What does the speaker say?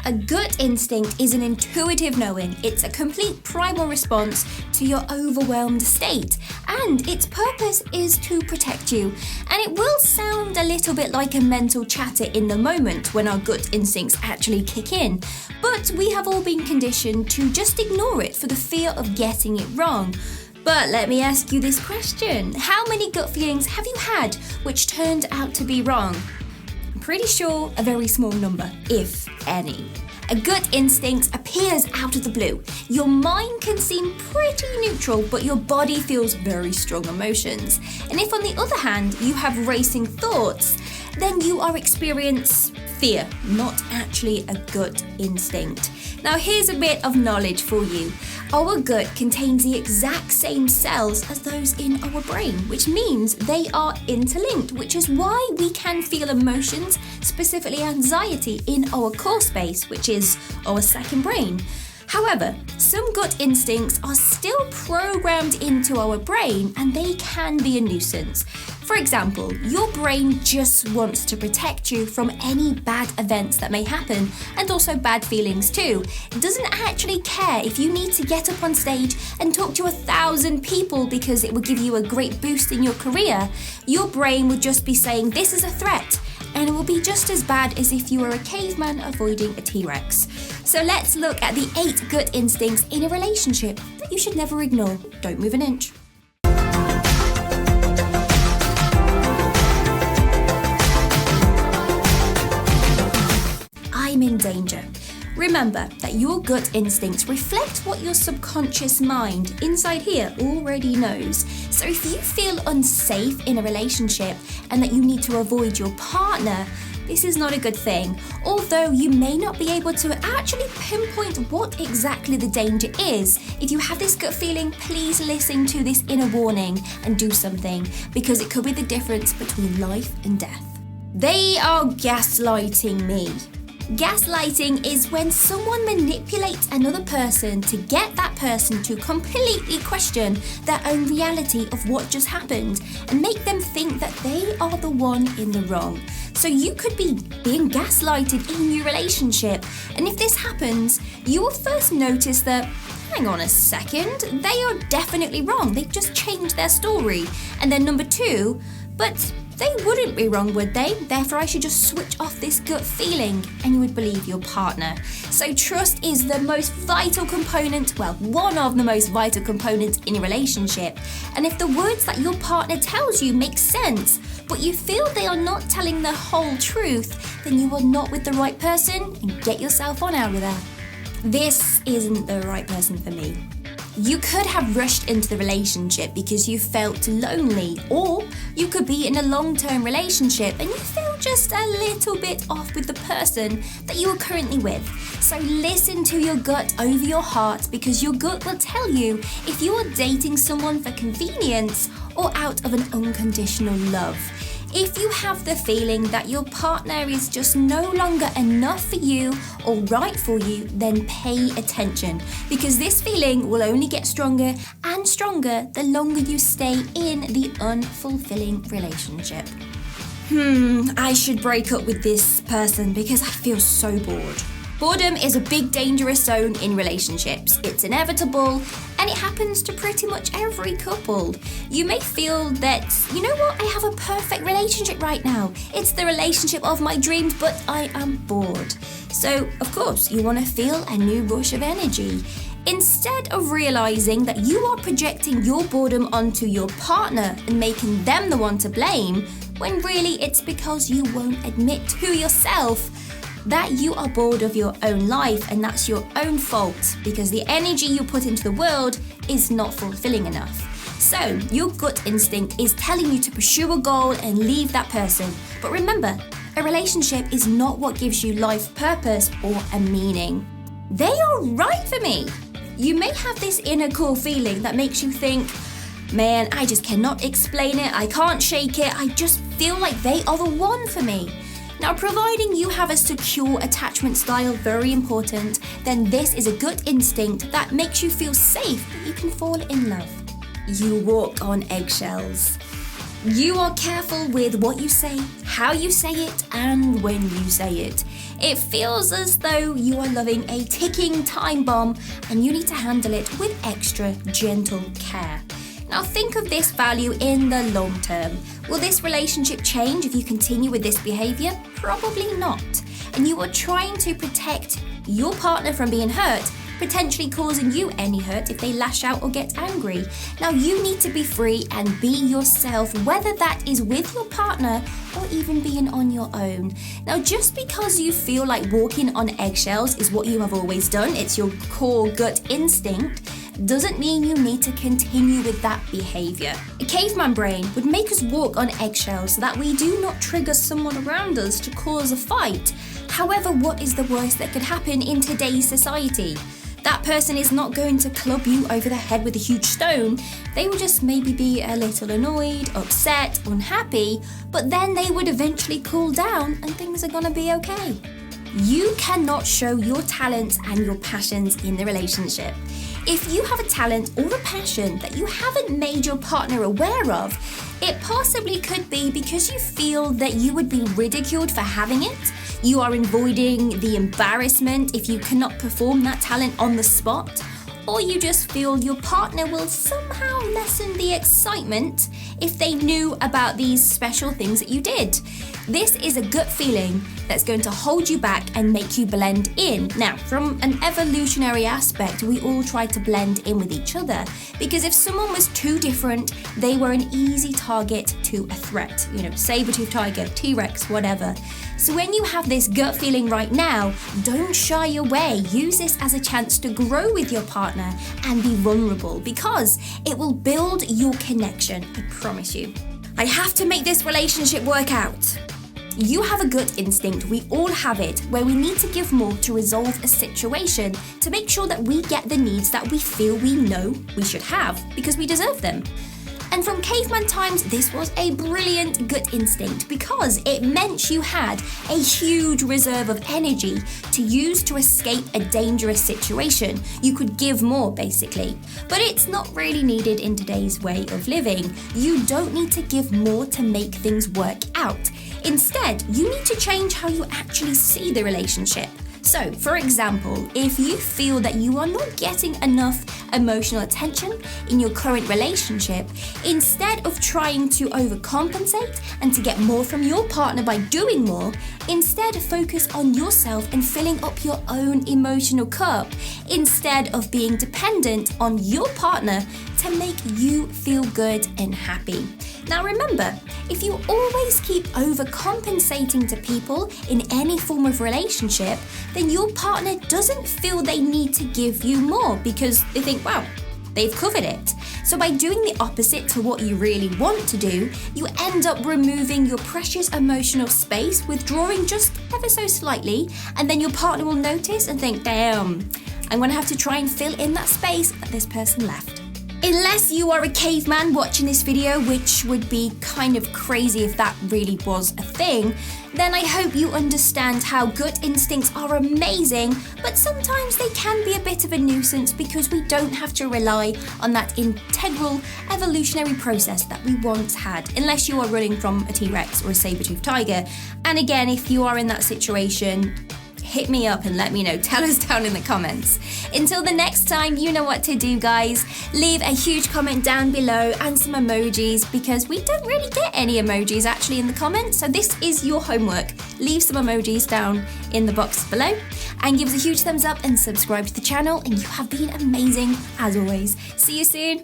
A gut instinct is an intuitive knowing. It's a complete primal response to your overwhelmed state, and its purpose is to protect you. And it will sound a little bit like a mental chatter in the moment when our gut instincts actually kick in, but we have all been conditioned to just ignore it for the fear of getting it wrong. But let me ask you this question. How many gut feelings have you had which turned out to be wrong? Pretty sure a very small number, if any. A gut instinct appears out of the blue. Your mind can seem pretty neutral, but your body feels very strong emotions. And if on the other hand, you have racing thoughts, then you are experiencing fear, not actually a gut instinct. Now here's a bit of knowledge for you. Our gut contains the exact same cells as those in our brain, which means they are interlinked, which is why we can feel emotions, specifically anxiety, in our core space, which is our second brain. However, some gut instincts are still programmed into our brain and they can be a nuisance. For example, your brain just wants to protect you from any bad events that may happen, and also bad feelings too. It doesn't actually care if you need to get up on stage and talk to 1,000 people because it will give you a great boost in your career. Your brain will just be saying this is a threat, and it will be just as bad as if you were a caveman avoiding a T-Rex. So let's look at the 8 gut instincts in a relationship that you should never ignore. Don't move an inch. I'm in danger. Remember that your gut instincts reflect what your subconscious mind inside here already knows. So if you feel unsafe in a relationship and that you need to avoid your partner, this is not a good thing. Although you may not be able to actually pinpoint what exactly the danger is, if you have this gut feeling, please listen to this inner warning and do something, because it could be the difference between life and death. They are gaslighting me. Gaslighting is when someone manipulates another person to get that person to completely question their own reality of what just happened and make them think that they are the one in the wrong. So you could be being gaslighted in your relationship, and if this happens, you will first notice that, hang on a second, they are definitely wrong. They've just changed their story. And then number 2, but they wouldn't be wrong, would they? Therefore, I should just switch off this gut feeling and you would believe your partner. So trust is the most vital component, well, one of the most vital components in a relationship. And if the words that your partner tells you make sense, but you feel they are not telling the whole truth, then you are not with the right person and get yourself on out of there. This isn't the right person for me. You could have rushed into the relationship because you felt lonely, or you could be in a long-term relationship and you feel just a little bit off with the person that you are currently with. So listen to your gut over your heart, because your gut will tell you if you are dating someone for convenience or out of an unconditional love. If you have the feeling that your partner is just no longer enough for you or right for you, then pay attention, because this feeling will only get stronger and stronger the longer you stay in the unfulfilling relationship. I should break up with this person because I feel so bored. Boredom is a big dangerous zone in relationships. It's inevitable, and it happens to pretty much every couple. You may feel that, you know what, I have a perfect relationship right now. It's the relationship of my dreams, but I am bored. So, of course, you want to feel a new rush of energy. Instead of realizing that you are projecting your boredom onto your partner and making them the one to blame, when really it's because you won't admit to yourself that you are bored of your own life, and that's your own fault because the energy you put into the world is not fulfilling enough. So your gut instinct is telling you to pursue a goal and leave that person. But remember, a relationship is not what gives you life purpose or a meaning. They are right for me. You may have this inner core feeling that makes you think, man, I just cannot explain it, I can't shake it, I just feel like they are the one for me. Now, providing you have a secure attachment style, very important, then this is a gut instinct that makes you feel safe that you can fall in love. You walk on eggshells. You are careful with what you say, how you say it, and when you say it. It feels as though you are loving a ticking time bomb and you need to handle it with extra gentle care. Now think of this value in the long term. Will this relationship change if you continue with this behavior? Probably not. And you are trying to protect your partner from being hurt, potentially causing you any hurt if they lash out or get angry. Now you need to be free and be yourself, whether that is with your partner or even being on your own. Now just because you feel like walking on eggshells is what you have always done, it's your core gut instinct, doesn't mean you need to continue with that behavior. A caveman brain would make us walk on eggshells so that we do not trigger someone around us to cause a fight. However, what is the worst that could happen in today's society? That person is not going to club you over the head with a huge stone. They will just maybe be a little annoyed, upset, unhappy, but then they would eventually cool down and things are gonna be okay. You cannot show your talents and your passions in the relationship. If you have a talent or a passion that you haven't made your partner aware of, it possibly could be because you feel that you would be ridiculed for having it. You are avoiding the embarrassment if you cannot perform that talent on the spot, or you just feel your partner will somehow lessen the excitement if they knew about these special things that you did. This is a gut feeling that's going to hold you back and make you blend in. Now, from an evolutionary aspect, we all try to blend in with each other because if someone was too different, they were an easy target to a threat. Saber-toothed tiger, T-Rex, whatever. So when you have this gut feeling right now, don't shy away. Use this as a chance to grow with your partner and be vulnerable because it will build your connection, I promise you. I have to make this relationship work out. You have a gut instinct, we all have it, where we need to give more to resolve a situation to make sure that we get the needs that we feel we know we should have because we deserve them. And from caveman times, this was a brilliant gut instinct because it meant you had a huge reserve of energy to use to escape a dangerous situation. You could give more, basically. But it's not really needed in today's way of living. You don't need to give more to make things work out. Instead, you need to change how you actually see the relationship. So, for example, if you feel that you are not getting enough emotional attention in your current relationship, instead of trying to overcompensate and to get more from your partner by doing more, instead focus on yourself and filling up your own emotional cup, instead of being dependent on your partner to make you feel good and happy. Now remember, if you always keep overcompensating to people in any form of relationship, then your partner doesn't feel they need to give you more because they think, wow, they've covered it. So by doing the opposite to what you really want to do, you end up removing your precious emotional space, withdrawing just ever so slightly, and then your partner will notice and think, damn, I'm gonna have to try and fill in that space that this person left. Unless you are a caveman watching this video, which would be kind of crazy if that really was a thing, then I hope you understand how gut instincts are amazing, but sometimes they can be a bit of a nuisance because we don't have to rely on that integral evolutionary process that we once had, unless you are running from a T-Rex or a saber-toothed tiger. And again, if you are in that situation, hit me up and let me know. Tell us down in the comments. Until the next time, you know what to do, guys. Leave a huge comment down below and some emojis because we don't really get any emojis actually in the comments. So this is your homework. Leave some emojis down in the box below and give us a huge thumbs up and subscribe to the channel. And you have been amazing as always. See you soon.